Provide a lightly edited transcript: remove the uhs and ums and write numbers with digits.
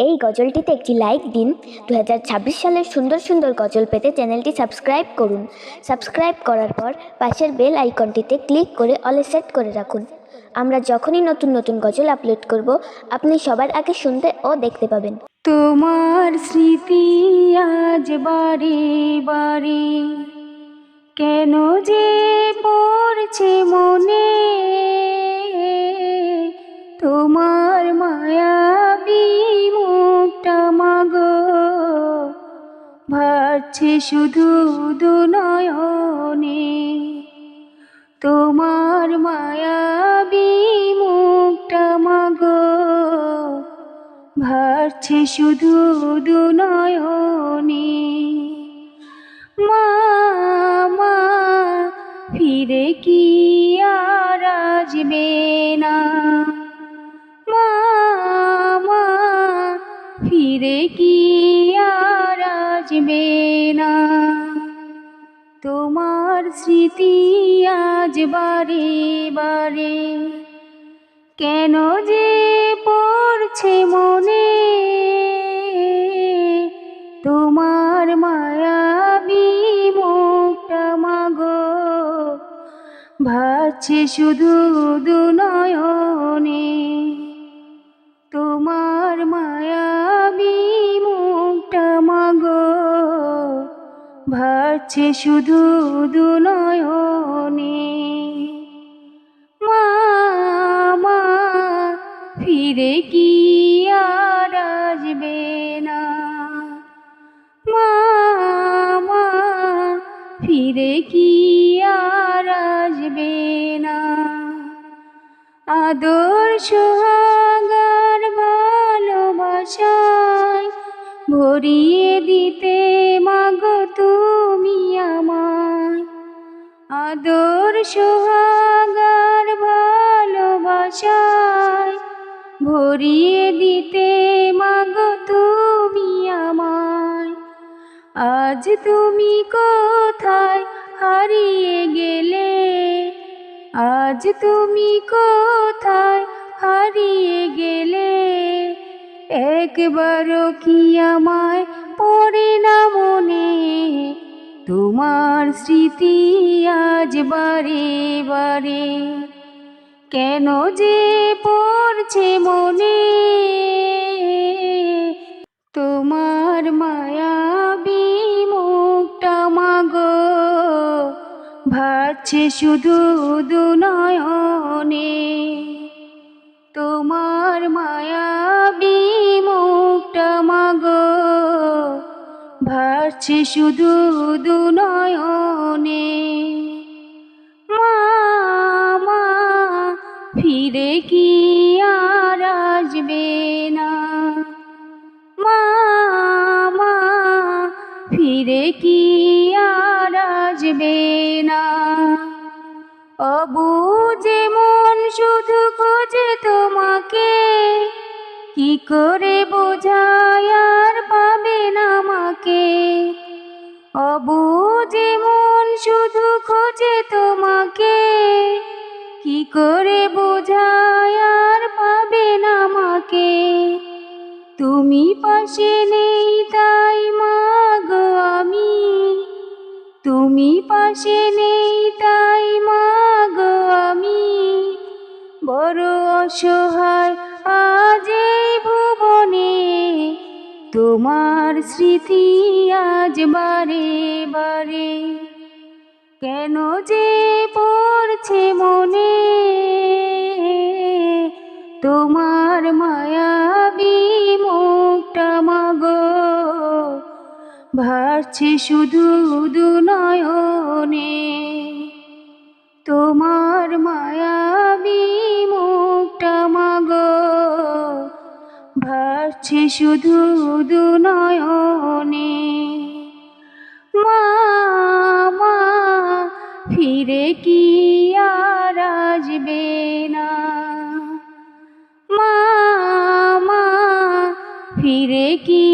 এই গজলটিতে একটি লাইক দিন। 2026 সালের সুন্দর সুন্দর গজল পেতে চ্যানেলটি সাবস্ক্রাইব করুন। সাবস্ক্রাইব করার পর পাশের বেল আইকনটিতে ক্লিক করে অলে সেট করে রাখুন। আমরা যখনই নতুন নতুন গজল আপলোড করব, আপনি সবার আগে শুনতে ও দেখতে পাবেন। তোমার স্মৃতি আজ বারে বারে কেন যে পড়ছে মনে, তোমার মায়াবী মুখটা মাগো ভাসছে শুধু দুনয়নে। তোমার মায়াবী মুখটা মাগো ভাসছে শুধু দুনয়নে। মা মা ফিরে কি আর আসবে না, মা মা ফিরে কি আর আসবে না। তোমার স্মৃতি আজ বারে বারে কেন যে পড়ছে মনে, তোমার মায়াবী মুখটা মাগো ভাসছে শুধু দুনয়নে। তোমার মায়াবী মুখটা মাগো ভাসছে শুধু দুনয়নে। মা মা ফিরে কি আর আসবে না, মা মা ফিরে কি আর আসবে না। আদর সোহাগার ভালোবাসায় ভরিয়ে দিতে মাগো তুমি আমায়। আদর সোহাগার ভালোবাসায় ভরিয়ে দিতে মাগো তুমি আমায়। আজ তুমি কোথায় হারিয়ে গেলে, আজ তুমি কোথায় হারিয়ে গেলে, একবারও কি আমায় পড়ে না মনে। তোমার স্মৃতি আজ বারে বারে কেন যে পড়ছে মনে, তোমার মায়াবী মুখটা মাগো ভাসছে শুধু দুনয়নে। তোমার মায়াবী মুখটা মাগো ভাসছে শুধু দুনয়নে। মা মা ফিরে কি আর আসবে না, মা মা ফিরে কি আর আসবে না। অবুঝে মন শুধু খোঁজে তোমাকে, কি করে বোঝায় আর পাবে না আমাকে। অবুঝে মন শুধু খোঁজে তোমাকে, কি করে বোঝায় আর পাবে না আমাকে। তুমি পাশে নেই তাই মাগো আমি, তুমি পাশে নেই তাই মাগো আমি বড় অসহায় আজ এই ভুবনে। তোমার স্মৃতি আজ বারে বারে কেন যে পড়ছে মনে, তোমার মায়াবী মুখটা মাগো ভাসছে শুধু দুনয়নে। তোমার মায়াবী মুখটা মাগো ভাসছে শুধু দুনয়নে। মা মা ফিরে কি আর আসবে না, মা মা ফিরে কি